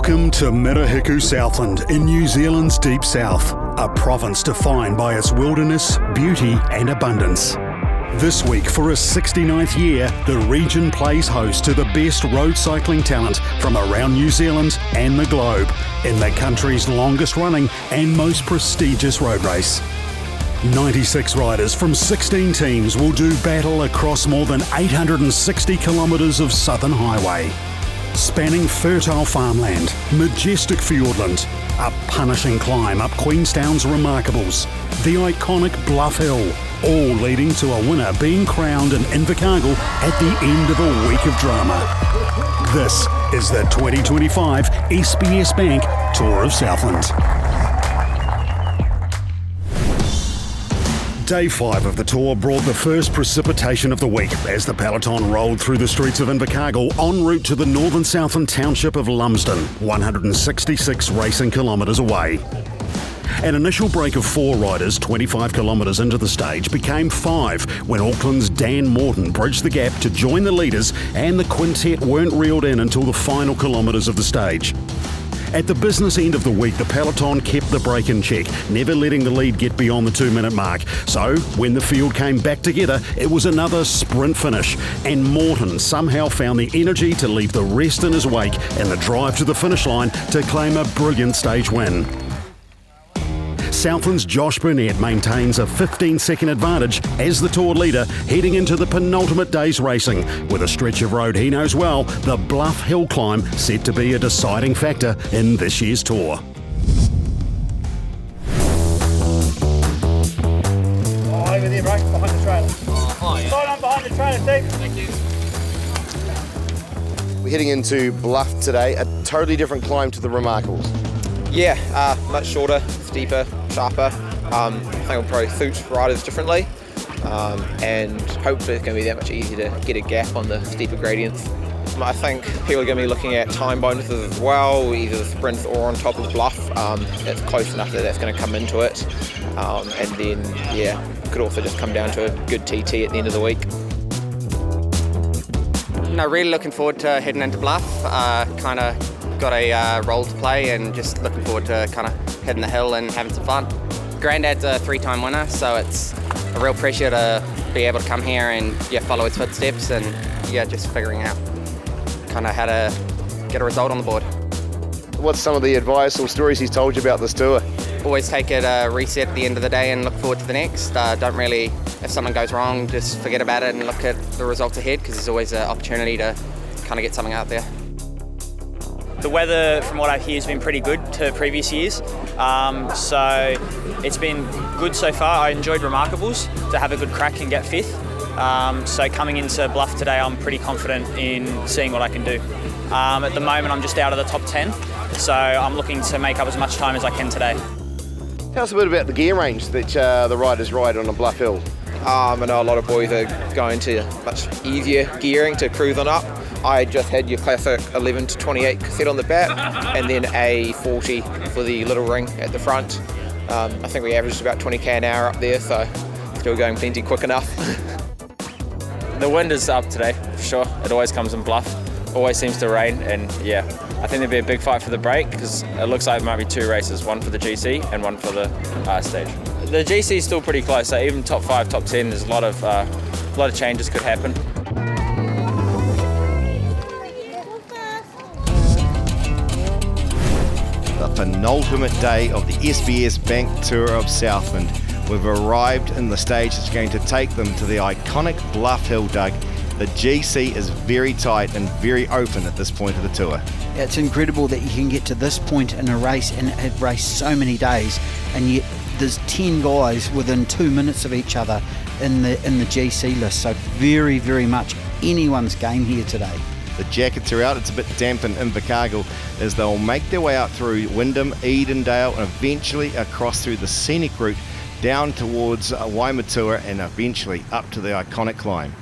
Welcome to Mirahiku Southland in New Zealand's deep south, a province defined by its wilderness, beauty and abundance. This week, for a 69th year, the region plays host to the best road cycling talent from around New Zealand and the globe in the country's longest running and most prestigious road race. 96 riders from 16 teams will do battle across more than 860 kilometres of southern highway. Spanning fertile farmland, majestic fiordland, a punishing climb up Queenstown's Remarkables, the iconic Bluff Hill, all leading to a winner being crowned in Invercargill at the end of a week of drama. This is the 2025 SBS Bank Tour of Southland. Day 5 of the tour brought the first precipitation of the week as the peloton rolled through the streets of Invercargill en route to the northern Southland township of Lumsden, 166 racing kilometres away. An initial break of 4 riders 25 kilometres into the stage became 5 when Auckland's Dan Morton bridged the gap to join the leaders, and the quintet weren't reeled in until the final kilometres of the stage. At the business end of the week, the peloton kept the break in check, never letting the lead get beyond the 2-minute mark. So, when the field came back together, it was another sprint finish, and Morton somehow found the energy to leave the rest in his wake in the drive to the finish line to claim a brilliant stage win. Southland's Josh Burnett maintains a 15-second advantage as the tour leader heading into the penultimate day's racing, with a stretch of road he knows well, the Bluff Hill climb, set to be a deciding factor in this year's tour. Over there, bro, behind the trailer. Oh, yeah. Sign on behind the trailer, Steve. Thank you. We're heading into Bluff today, a totally different climb to the Remarkables. Yeah, much shorter, steeper, sharper. I think it'll probably suit riders differently, and hopefully it's going to be that much easier to get a gap on the steeper gradients. I think people are going to be looking at time bonuses as well, either the sprints or on top of Bluff. It's close enough that that's going to come into it, and then could also just come down to a good TT at the end of the week. No, really looking forward to heading into Bluff. Kind of got a role to play, and just looking forward to kind of hitting the hill and having some fun. Granddad's a 3-time winner, so it's a real pressure to be able to come here and follow his footsteps, and just figuring out kind of how to get a result on the board. What's some of the advice or stories he's told you about this tour? Always take it a reset at the end of the day and look forward to the next. Don't really, if something goes wrong, just forget about it and look at the results ahead, because there's always an opportunity to kind of get something out there. The weather, from what I hear, has been pretty good to previous years, so it's been good so far. I enjoyed Remarkables to have a good crack and get 5th, so coming into Bluff today I'm pretty confident in seeing what I can do. At the moment I'm just out of the top 10, so I'm looking to make up as much time as I can today. Tell us a bit about the gear range that the riders ride on a Bluff Hill. I know a lot of boys are going to much easier gearing to cruise on up. I just had your classic 11 to 28 cassette on the back, and then a 40 for the little ring at the front. I think we averaged about 20k an hour up there, so still going plenty quick enough. The wind is up today, for sure. It always comes in Bluff. Always seems to rain, and I think there'll be a big fight for the break, because it looks like it might be 2 races, one for the GC and one for the stage. The GC is still pretty close, so even top 5, top 10, there's a lot of changes could happen. The penultimate day of the SBS Bank Tour of Southland. We've arrived in the stage that's going to take them to the iconic Bluff Hill, Doug. The GC is very tight and very open at this point of the tour. It's incredible that you can get to this point in a race and have raced so many days, and yet there's 10 guys within 2 minutes of each other in the GC list. So very, very much anyone's game here today. The jackets are out. It's a bit damp in Invercargill as they'll make their way out through Wyndham, Edendale, and eventually across through the scenic route down towards Waimatua, and eventually up to the iconic climb.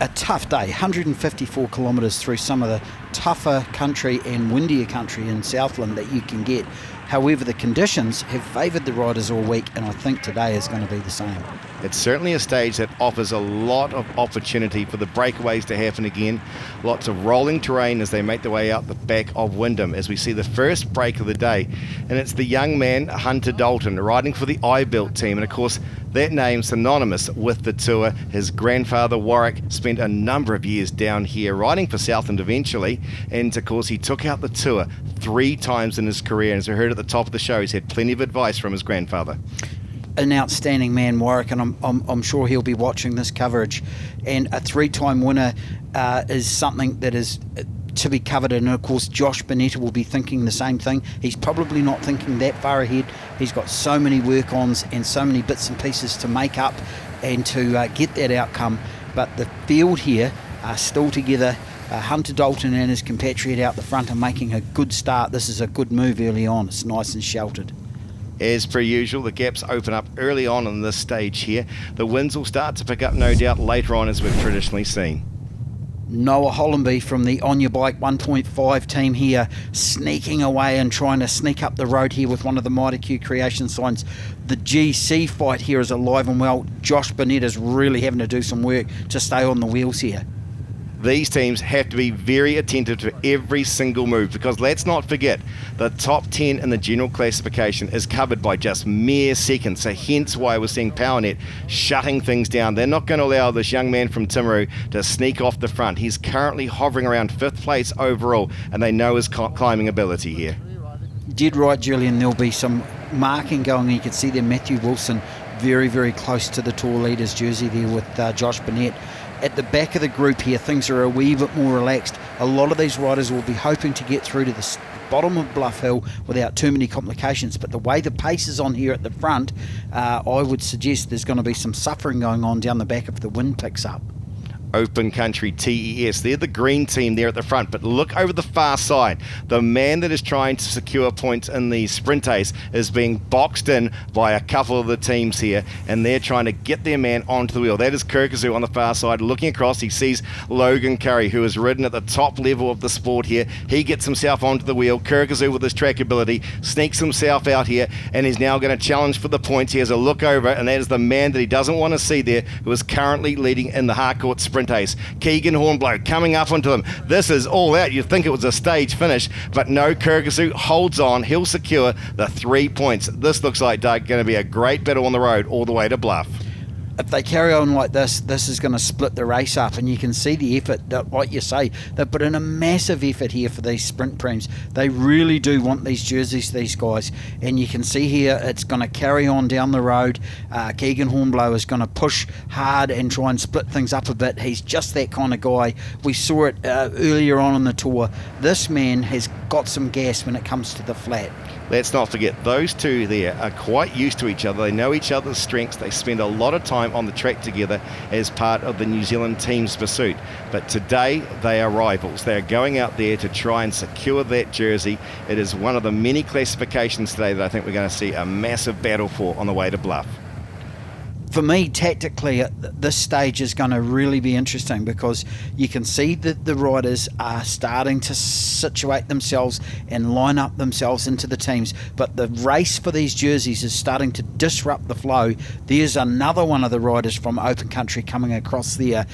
A tough day, 154 kilometres through some of the tougher country and windier country in Southland that you can get. However, the conditions have favoured the riders all week, and I think today is going to be the same. It's certainly a stage that offers a lot of opportunity for the breakaways to happen again. Lots of rolling terrain as they make their way out the back of Wyndham as we see the first break of the day. And it's the young man, Hunter Dalton, riding for the I-Built team. And of course, that name synonymous with the tour. His grandfather, Warwick, spent a number of years down here riding for Southland eventually. And of course, he took out the tour 3 times in his career. And as we heard at the top of the show, he's had plenty of advice from his grandfather. An outstanding man, Warwick, and I'm sure he'll be watching this coverage. And a 3-time winner is something that is to be covered, and of course Josh Bonetta will be thinking the same thing. He's probably not thinking that far ahead. He's got so many work-ons and so many bits and pieces to make up and to get that outcome, but the field here are still together. Hunter Dalton and his compatriot out the front are making a good start. This is a good move early on. It's nice and sheltered. As per usual, the gaps open up early on in this stage here. The winds will start to pick up, no doubt, later on, as we've traditionally seen. Noah Hollenby from the On Your Bike 1.5 team here, sneaking away and trying to sneak up the road here with one of the Mitre Q creation signs. The GC fight here is alive and well. Josh Bonnetta's really having to do some work to stay on the wheels here. These teams have to be very attentive to every single move, because let's not forget the top 10 in the general classification is covered by just mere seconds, so hence why we're seeing PowerNet shutting things down. They're not going to allow this young man from Timaru to sneak off the front. He's currently hovering around 5th place overall, and they know his climbing ability here. Dead right, Julian. There'll be some marking going. You can see there Matthew Wilson very, very close to the Tour Leaders jersey there with Josh Bonnet. At the back of the group here, things are a wee bit more relaxed. A lot of these riders will be hoping to get through to the bottom of Bluff Hill without too many complications, but the way the pace is on here at the front, I would suggest there's going to be some suffering going on down the back if the wind picks up. Open Country TES. They're the green team there at the front, but look over the far side. The man that is trying to secure points in the sprint ace is being boxed in by a couple of the teams here, and they're trying to get their man onto the wheel. That is Kirkazoo on the far side. Looking across, he sees Logan Curry, who has ridden at the top level of the sport here. He gets himself onto the wheel. Kirkazoo, with his track ability, sneaks himself out here, and he's now going to challenge for the points. He has a look over, and that is the man that he doesn't want to see there, who is currently leading in the Harcourt sprint ace. Keegan Hornblow coming up onto him. This is all out. You'd think it was a stage finish, but no, Kirkazoo holds on. He'll secure the 3 points. This looks like, Doug, going to be a great battle on the road all the way to Bluff. If they carry on like this is going to split the race up, and you can see the effort that, like you say, they put in a massive effort here for these sprint prems. They really do want these jerseys, these guys, and you can see here it's going to carry on down the road. Keegan Hornblow is going to push hard and try and split things up a bit. He's just that kind of guy. We saw it earlier on in the tour. This man has got some gas when it comes to the flat. Let's not forget, those two there are quite used to each other. They know each other's strengths. They spend a lot of time on the track together as part of the New Zealand team's pursuit. But today, they are rivals. They are going out there to try and secure that jersey. It is one of the many classifications today that I think we're going to see a massive battle for on the way to Bluff. For me, tactically, this stage is going to really be interesting, because you can see that the riders are starting to situate themselves and line up themselves into the teams, but the race for these jerseys is starting to disrupt the flow. There's another one of the riders from Open Country coming across there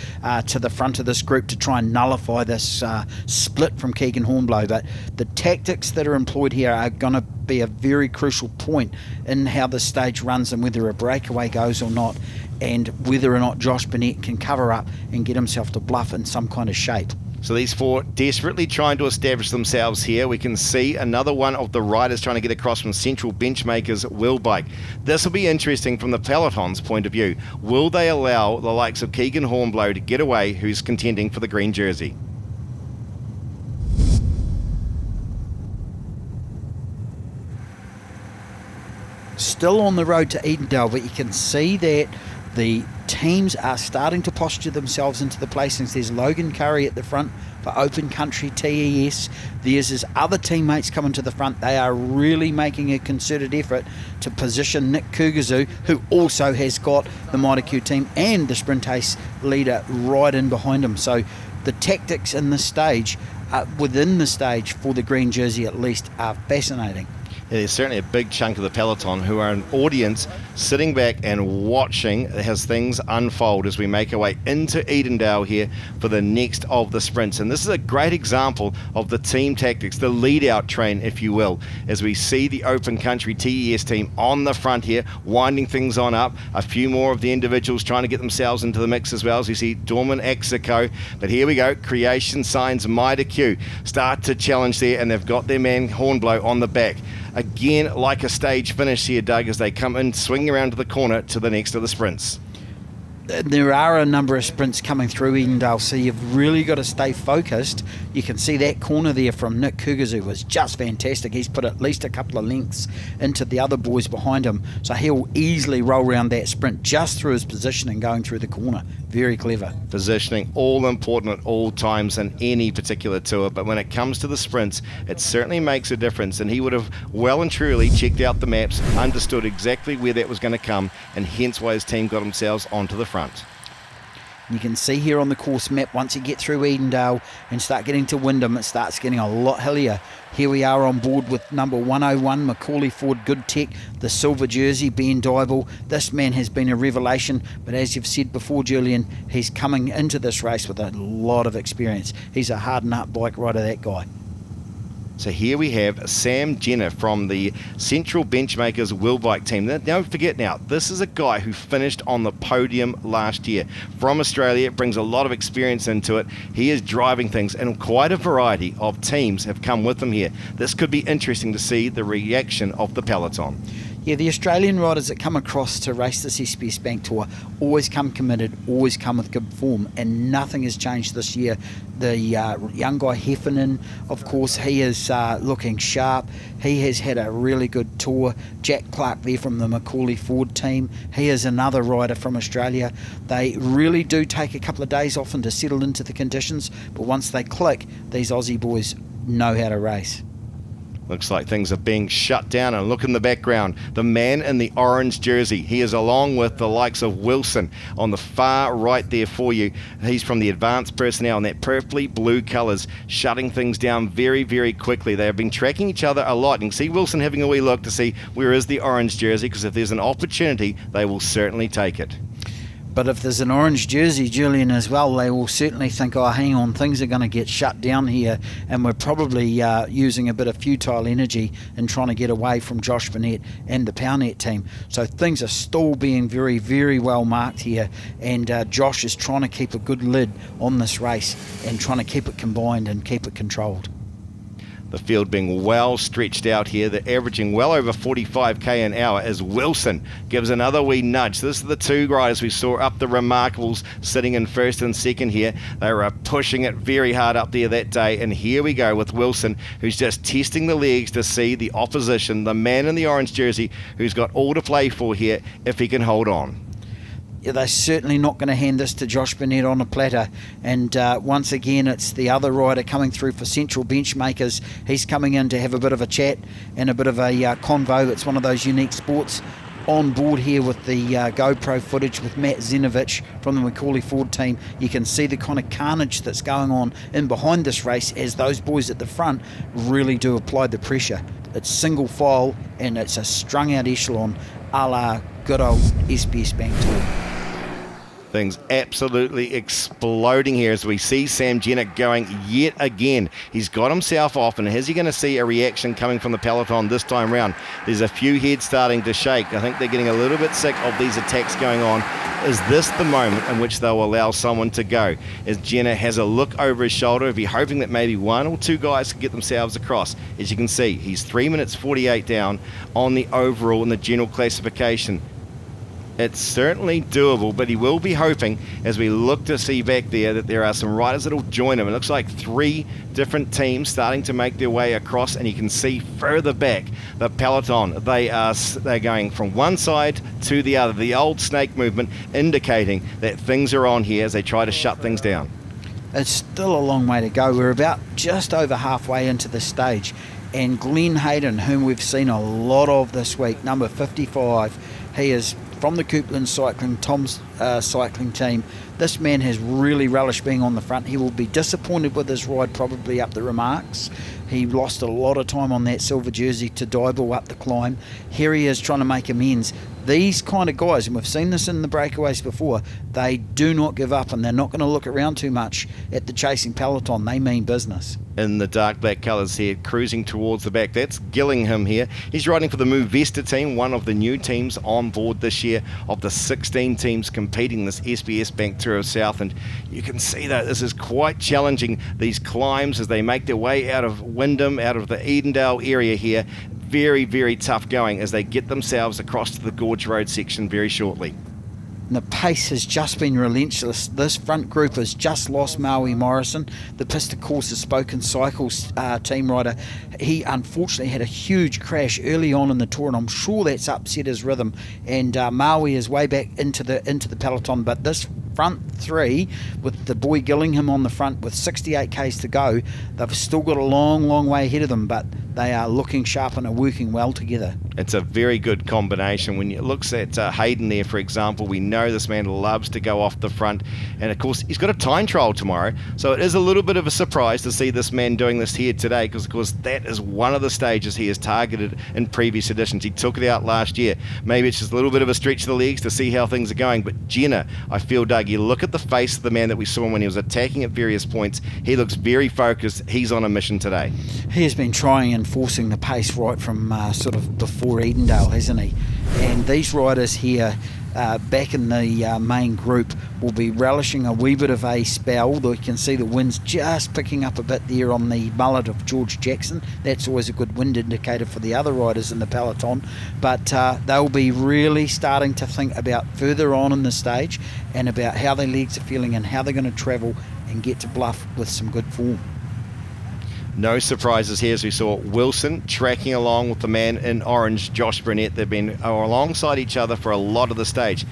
to the front of this group to try and nullify this split from Keegan Hornblow, but the tactics that are employed here are going to be a very crucial point in how the stage runs and whether a breakaway goes or not, and whether or not Josh Bonnet can cover up and get himself to Bluff in some kind of shape. So these four desperately trying to establish themselves here. We can see another one of the riders trying to get across from Central Benchmakers Wheel Bike. This will be interesting from the peloton's point of view. Will they allow the likes of Keegan Hornblow to get away, who's contending for the green jersey? Still on the road to Edendale, but you can see that the teams are starting to posture themselves into the placings. There's Logan Curry at the front for Open Country TES. There's his other teammates coming to the front. They are really making a concerted effort to position Nick Kirkazoo, who also has got the Mitre Q team and the Sprint Ace leader right in behind him. So the tactics in this stage, within the stage for the green jersey at least, are fascinating. There's certainly a big chunk of the peloton who are an audience sitting back and watching as things unfold as we make our way into Edendale here for the next of the sprints. And this is a great example of the team tactics, the lead out train, if you will, as we see the Open Country TES team on the front here, winding things on up. A few more of the individuals trying to get themselves into the mix as well, as you see Dorman Execo. But here we go, Creation Signs Mida Q start to challenge there, and they've got their man Hornblow on the back. Again, like a stage finish here, Doug, as they come in, swing around to the corner to the next of the sprints. There are a number of sprints coming through Edendale, so you've really got to stay focused. You can see that corner there from Nick Kugazu was just fantastic. He's put at least a couple of lengths into the other boys behind him, so he'll easily roll around that sprint just through his positioning going through the corner. Very clever. Positioning, all important at all times in any particular tour, but when it comes to the sprints, it certainly makes a difference, and he would have well and truly checked out the maps, understood exactly where that was going to come, and hence why his team got themselves onto the front. You can see here on the course map, once you get through Edendale and start getting to Wyndham, it starts getting a lot hillier. Here we are on board with number 101, Macaulay Ford Good Tech, the silver jersey, Ben Dybel. This man has been a revelation, but as you've said before, Julian, he's coming into this race with a lot of experience. He's a hard-nut bike rider, that guy. So here we have Sam Jenner from the Central Benchmakers Wheel Bike team. Now, don't forget now, this is a guy who finished on the podium last year. From Australia, it brings a lot of experience into it. He is driving things, and quite a variety of teams have come with him here. This could be interesting to see the reaction of the peloton. Yeah, the Australian riders that come across to race this SBS Bank Tour always come committed, always come with good form, and nothing has changed this year. The young guy Heffernan, of course, he is looking sharp. He has had a really good tour. Jack Clark there from the Macaulay Ford team. He is another rider from Australia. They really do take a couple of days off and to settle into the conditions, but once they click, these Aussie boys know how to race. Looks like things are being shut down, and look in the background, the man in the orange jersey. He is along with the likes of Wilson on the far right there for you. He's from the advanced personnel in that purpley blue colours, shutting things down very, very quickly. They have been tracking each other a lot. You can see Wilson having a wee look to see where is the orange jersey, because if there's an opportunity, they will certainly take it. But if there's an orange jersey, Julian, as well, they will certainly think, oh, hang on, things are going to get shut down here, and we're probably using a bit of futile energy in trying to get away from Josh Burnett and the Pownet team. So things are still being very, very well marked here, and Josh is trying to keep a good lid on this race and trying to keep it combined and keep it controlled. The field being well stretched out here. They're averaging well over 45k an hour as Wilson gives another wee nudge. This is the two riders we saw up the Remarkables sitting in first and second here. They were pushing it very hard up there that day, and here we go with Wilson, who's just testing the legs to see the opposition, the man in the orange jersey who's got all to play for here, if he can hold on. Yeah, they're certainly not going to hand this to Josh Burnett on a platter. And once again, it's the other rider coming through for Central Benchmakers. He's coming in to have a bit of a chat and a bit of a convo. It's one of those unique sports. On board here with the GoPro footage with Matt Zenovich from the Macaulay Ford team. You can see the kind of carnage that's going on in behind this race as those boys at the front really do apply the pressure. It's single file and it's a strung out echelon a la good old SBS Bank Tour. Things absolutely exploding here as we see Sam Jenner going yet again. He's got himself off, and is he going to see a reaction coming from the peloton this time round? There's a few heads starting to shake. I think they're getting a little bit sick of these attacks going on. Is this the moment in which they'll allow someone to go? As Jenner has a look over his shoulder, if he's hoping that maybe one or two guys can get themselves across. As you can see, he's 3 minutes 48 down on the overall and the general classification. It's certainly doable, but he will be hoping, as we look to see back there, that there are some riders that will join him. It looks like 3 different teams starting to make their way across, and you can see further back the peloton. They're going from one side to the other, the old snake movement, indicating that things are on here as they try to shut things down. It's still a long way to go. We're about just over halfway into the stage, and Glenn Hayden, whom we've seen a lot of this week, number 55, he is from the Coupland Cycling cycling team. This man has really relished being on the front. He will be disappointed with his ride probably up the remarks. He lost a lot of time on that silver jersey to Dybel up the climb. Here he is trying to make amends. These kind of guys, and we've seen this in the breakaways before, they do not give up, and they're not going to look around too much at the chasing peloton. They mean business. In the dark black colours here, cruising towards the back. That's Gillingham here. He's riding for the Move Vesta team, one of the new teams on board this year of the 16 teams competing this SBS Bank Tour of Southland. You can see that this is quite challenging, these climbs as they make their way out of Wyndham, out of the Edendale area here. Very, very tough going as they get themselves across to the Gorge Road section very shortly. And the pace has just been relentless. This front group has just lost Maui Morrison, the Pista Corsa Spoken Cycles team rider. He unfortunately had a huge crash early on in the tour, and I'm sure that's upset his rhythm. And Maui is way back into the peloton. But this front three, with the boy Gillingham on the front with 68 k's to go, they've still got a long, long way ahead of them, but they are looking sharp and are working well together. It's a very good combination. When you look at Hayden there, for example, we know this man loves to go off the front, and of course he's got a time trial tomorrow, so it is a little bit of a surprise to see this man doing this here today, because of course that is one of the stages he has targeted in previous editions. He took it out last year. Maybe it's just a little bit of a stretch of the legs to see how things are going, but Jenna, I feel, Doug, you look at the face of the man that we saw when he was attacking at various points. He looks very focused. He's on a mission today. He has been trying and forcing the pace right from sort of before Edendale, hasn't he? And these riders here back in the main group will be relishing a wee bit of a spell. You can see the wind's just picking up a bit there on the mullet of George Jackson. That's always a good wind indicator for the other riders in the peloton. But they'll be really starting to think about further on in the stage and about how their legs are feeling and how they're going to travel and get to Bluff with some good form. No surprises here as we saw Wilson tracking along with the man in orange, Josh Burnett. They've been alongside each other for a lot of the stage.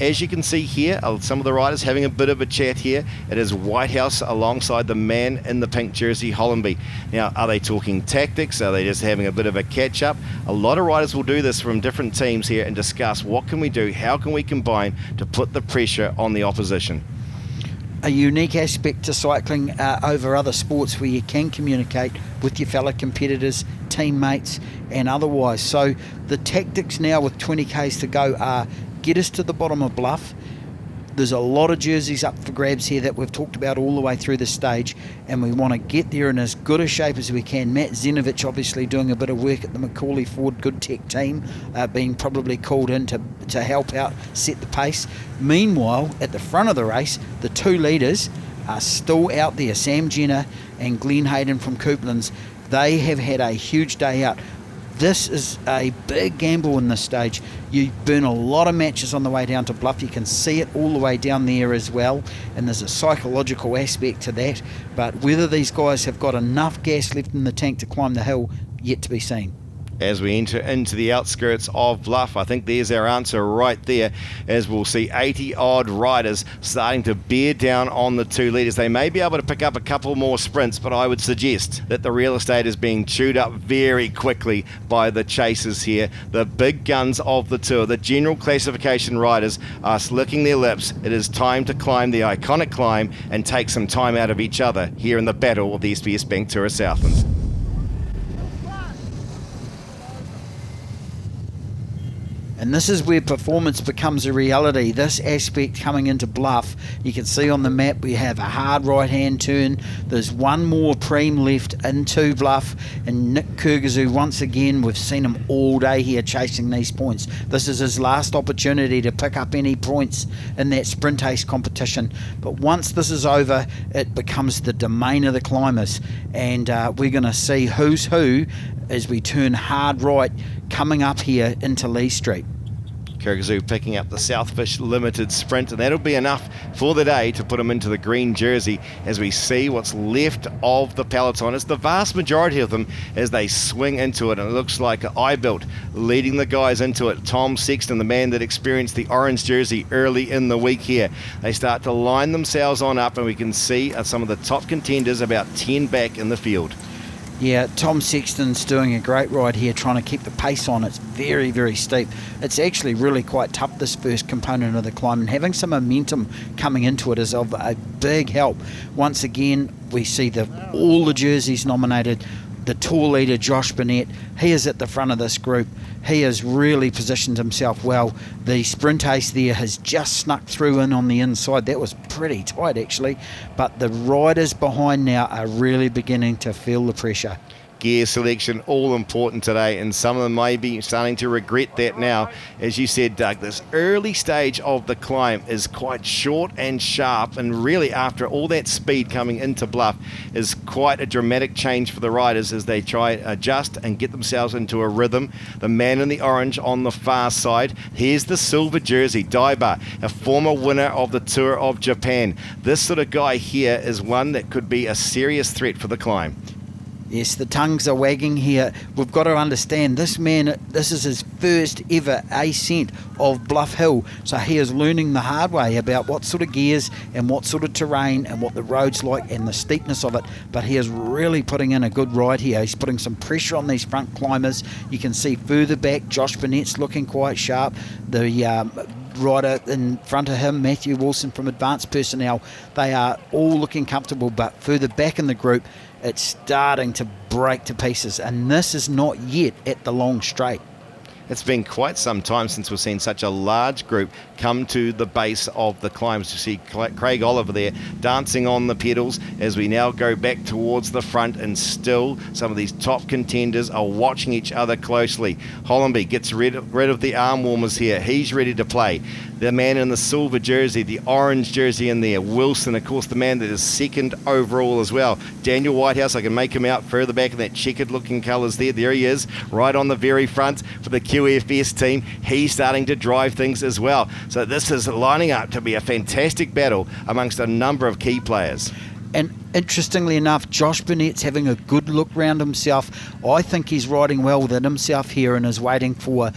As you can see here, some of the riders having a bit of a chat here. It is Whitehouse alongside the man in the pink jersey, Hollenby. Now, are they talking tactics? Are they just having a bit of a catch-up? A lot of riders will do this from different teams here and discuss what can we do, how can we combine to put the pressure on the opposition. A unique aspect to cycling over other sports where you can communicate with your fellow competitors, teammates and otherwise. So the tactics now with 20 k's to go are get us to the bottom of Bluff. There's a lot of jerseys up for grabs here that we've talked about all the way through the stage, and we want to get there in as good a shape as we can. Matt Zenovich obviously doing a bit of work at the Macaulay Ford Good Tech team, being probably called in to help out set the pace. Meanwhile, at the front of the race, the two leaders are still out there, Sam Jenner and Glenn Hayden from Couplands. They have had a huge day out. This is a big gamble in this stage. You burn a lot of matches on the way down to Bluff. You can see it all the way down there as well, and there's a psychological aspect to that. But whether these guys have got enough gas left in the tank to climb the hill, yet to be seen. As we enter into the outskirts of Bluff, I think there's our answer right there, as we'll see 80 odd riders starting to bear down on the two leaders. They may be able to pick up a couple more sprints, but I would suggest that the real estate is being chewed up very quickly by the chasers here. The big guns of the tour, the general classification riders, are licking their lips. It is time to climb the iconic climb and take some time out of each other here in the battle of the SBS Bank Tour of Southland. And this is where performance becomes a reality. This aspect coming into Bluff, you can see on the map we have a hard right-hand turn. There's one more preem left into Bluff, and Nick Kyrgyzou, once again, we've seen him all day here chasing these points. This is his last opportunity to pick up any points in that sprint ace competition. But once this is over, it becomes the domain of the climbers, and we're going to see who's who as we turn hard right coming up here into Lee Street. Kyrgyzou picking up the Southfish Limited sprint, and that'll be enough for the day to put him into the green jersey as we see what's left of the peloton. It's the vast majority of them as they swing into it, and it looks like iBuilt leading the guys into it. Tom Sexton, the man that experienced the orange jersey early in the week here. They start to line themselves on up, and we can see some of the top contenders about 10 back in the field. Yeah, Tom Sexton's doing a great ride here, trying to keep the pace on. It's very, very steep. It's actually really quite tough, this first component of the climb, and having some momentum coming into it is of a big help. Once again, we see all the jerseys nominated. The tour leader, Josh Burnett, he is at the front of this group. He has really positioned himself well. The sprint ace there has just snuck through in on the inside. That was pretty tight, actually. But the riders behind now are really beginning to feel the pressure. Gear selection, all important today, and some of them may be starting to regret that now. As you said, Doug, this early stage of the climb is quite short and sharp, and really after all that speed coming into Bluff is quite a dramatic change for the riders as they try to adjust and get themselves into a rhythm. The man in the orange on the far side, here's the silver jersey, Daiba, a former winner of the Tour of Japan. This sort of guy here is one that could be a serious threat for the climb. Yes, the tongues are wagging here. We've got to understand, this man, this is his first ever ascent of Bluff Hill. So he is learning the hard way about what sort of gears and what sort of terrain and what the road's like and the steepness of it. But he is really putting in a good ride here. He's putting some pressure on these front climbers. You can see further back, Josh Burnett's looking quite sharp. The rider in front of him, Matthew Wilson from Advanced Personnel, they are all looking comfortable, but further back in the group, it's starting to break to pieces, and this is not yet at the long straight. It's been quite some time since we've seen such a large group come to the base of the climbs. You see Craig Oliver there dancing on the pedals as we now go back towards the front, and still some of these top contenders are watching each other closely. Hollenby gets rid of the arm warmers here. He's ready to play. The man in the silver jersey, the orange jersey in there, Wilson, of course, the man that is second overall as well. Daniel Whitehouse, I can make him out further back in that checkered looking colours there. There he is, right on the very front for the QFS team. He's starting to drive things as well. So this is lining up to be a fantastic battle amongst a number of key players. And interestingly enough, Josh Burnett's having a good look round himself. I think he's riding well within himself here and is waiting for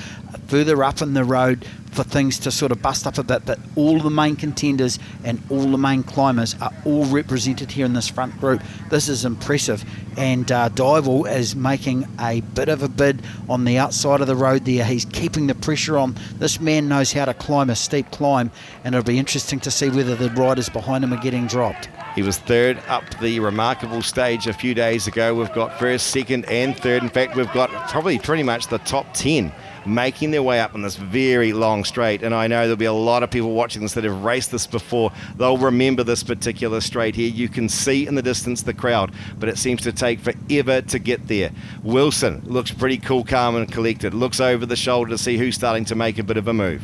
further up in the road for things to sort of bust up a bit. But all the main contenders and all the main climbers are all represented here in this front group. This is impressive. And Dival is making a bit of a bid on the outside of the road there. He's keeping the pressure on. This man knows how to climb a steep climb, and it'll be interesting to see whether the riders behind him are getting dropped. He was third up the remarkable stage a few days ago. We've got first, second and third. In fact, we've got probably pretty much the top 10 making their way up on this very long straight. And I know there'll be a lot of people watching this that have raced this before. They'll remember this particular straight here. You can see in the distance the crowd, but it seems to take forever to get there. Wilson looks pretty cool, calm and collected. Looks over the shoulder to see who's starting to make a bit of a move.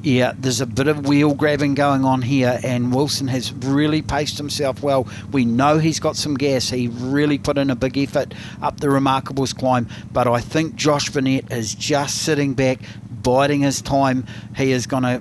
Yeah, there's a bit of wheel grabbing going on here, and Wilson has really paced himself well. We know he's got some gas. He really put in a big effort up the Remarkables climb, but I think Josh Burnett is just sitting back, biding his time. He is going to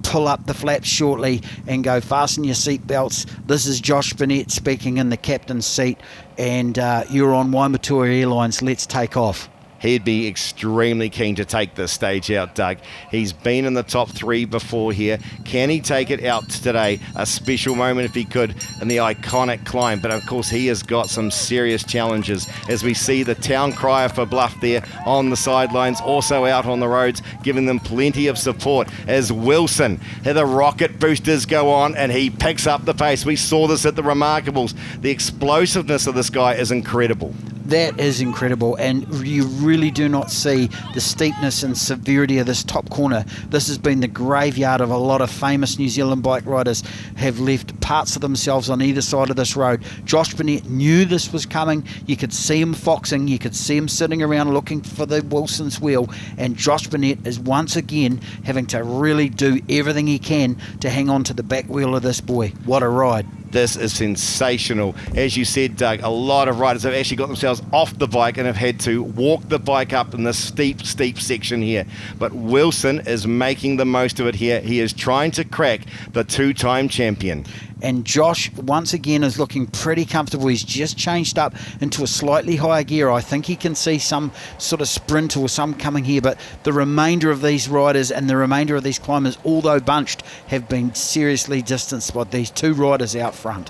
pull up the flaps shortly and go, fasten your seatbelts. This is Josh Burnett speaking in the captain's seat, and you're on Waimatoa Airlines. Let's take off. He'd be extremely keen to take this stage out, Doug. He's been in the top 3 before here. Can he take it out today? A special moment if he could in the iconic climb. But of course he has got some serious challenges as we see the town crier for Bluff there on the sidelines, also out on the roads, giving them plenty of support as Wilson. The rocket boosters go on and he picks up the pace. We saw this at the Remarkables. The explosiveness of this guy is incredible. That is incredible, and you really do not see the steepness and severity of this top corner. This has been the graveyard of a lot of famous New Zealand bike riders, have left parts of themselves on either side of this road. Josh Burnett knew this was coming. You could see him foxing, you could see him sitting around looking for the Wilson's wheel, and Josh Burnett is once again having to really do everything he can to hang on to the back wheel of this boy. What a ride. This is sensational. As you said, Doug, a lot of riders have actually got themselves off the bike and have had to walk the bike up in this steep section here. But Wilson is making the most of it here. He is trying to crack the 2-time champion. And Josh, once again, is looking pretty comfortable. He's just changed up into a slightly higher gear. I think he can see some sort of sprint or some coming here, but the remainder of these riders and the remainder of these climbers, although bunched, have been seriously distanced by these 2 riders out front.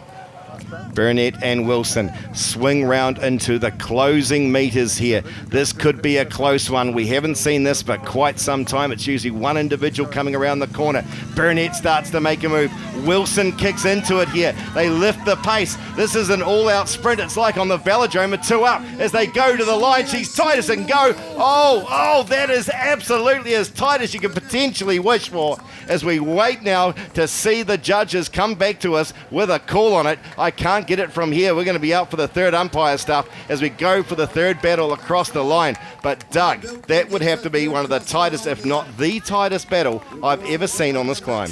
Burnett and Wilson swing round into the closing meters here. This could be a close one. We haven't seen this for quite some time. It's usually one individual coming around the corner. Burnett starts to make a move. Wilson kicks into it here. They lift the pace. This is an all-out sprint. It's like on the velodrome, a 2 up as they go to the line. She's tight as it can go. Oh, that is absolutely as tight as you could potentially wish for. As we wait now to see the judges come back to us with a call on it. I can't get it from here. We're going to be out for the third umpire stuff as we go for the third battle across the line. But Doug, that would have to be one of the tightest, if not the tightest battle I've ever seen on this climb.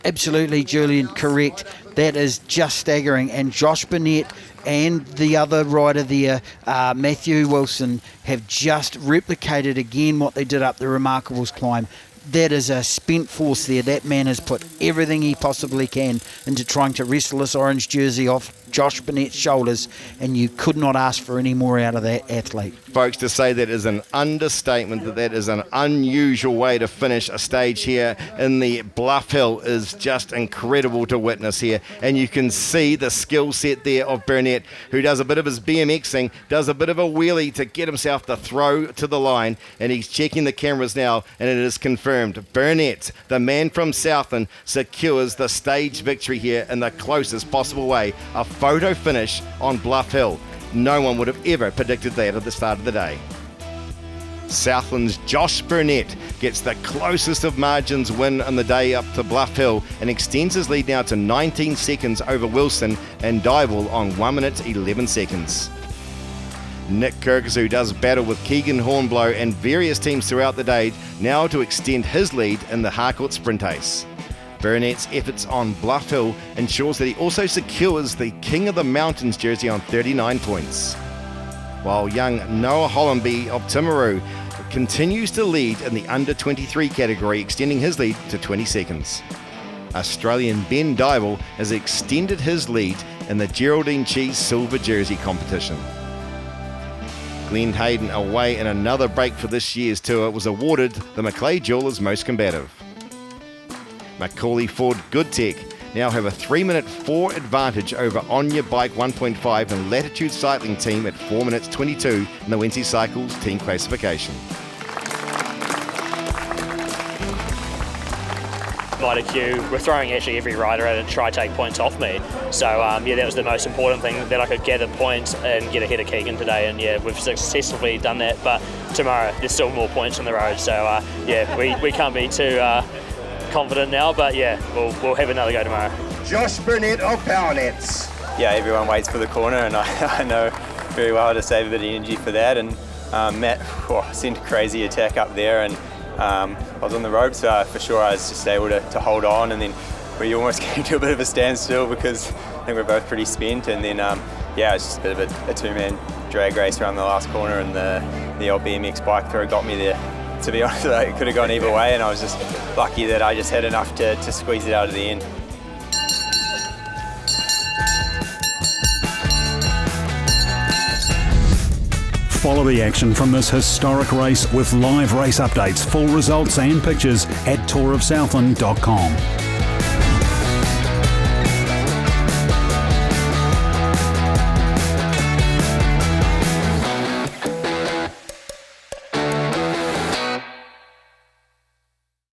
Absolutely, Julian, correct. That is just staggering. And Josh Burnett and the other rider there, Matthew Wilson, have just replicated again what they did up the Remarkables climb. That is a spent force there. That man has put everything he possibly can into trying to wrestle this orange jersey off Josh Burnett's shoulders, and you could not ask for any more out of that athlete. Folks, to say that is an understatement, that is an unusual way to finish a stage here in the Bluff Hill is just incredible to witness here. And you can see the skill set there of Burnett, who does a bit of his BMXing, does a bit of a wheelie to get himself to throw to the line, and he's checking the cameras now, and it is confirmed. Burnett, the man from Southland, secures the stage victory here in the closest possible way. A photo finish on Bluff Hill. No one would have ever predicted that at the start of the day. Southland's Josh Burnett gets the closest of margins win on the day up to Bluff Hill and extends his lead now to 19 seconds over Wilson and Dybel on 1 minute 11 seconds. Nick Kirkazoo does battle with Keegan Hornblow and various teams throughout the day now to extend his lead in the Harcourt Sprint Ace. Burnett's efforts on Bluff Hill ensures that he also secures the King of the Mountains jersey on 39 points. While young Noah Hollenby of Timaru continues to lead in the under 23 category, extending his lead to 20 seconds. Australian Ben Dybel has extended his lead in the Geraldine Cheese Silver Jersey competition. Glenn Hayden, away in another break for this year's tour, was awarded the Macleay Jewelers Most Combative. Macaulay Ford Goodtech now have a 3-minute 4 advantage over On Your Bike 1.5 and Latitude Cycling Team at 4 minutes 22 in the Wednesday Cycles team classification. Mighty Q, we're throwing actually every rider at it to try to take points off me. So that was the most important thing, that I could gather points and get ahead of Keegan today. And we've successfully done that. But tomorrow there's still more points on the road. So we can't be too confident now. But we'll have another go tomorrow. Josh Burnett of Power Nets. Yeah, everyone waits for the corner, and I know very well how to save a bit of energy for that. And Matt sent a crazy attack up there, and I was on the ropes, so for sure I was just able to hold on, and then we almost came to a bit of a standstill because I think we're both pretty spent, and then it was just a bit of a two-man drag race around the last corner, and the old BMX bike throw got me there. To be honest, it could have gone either way, and I was just lucky that I just had enough to squeeze it out at the end. Follow the action from this historic race with live race updates, full results and pictures at tourofsouthland.com.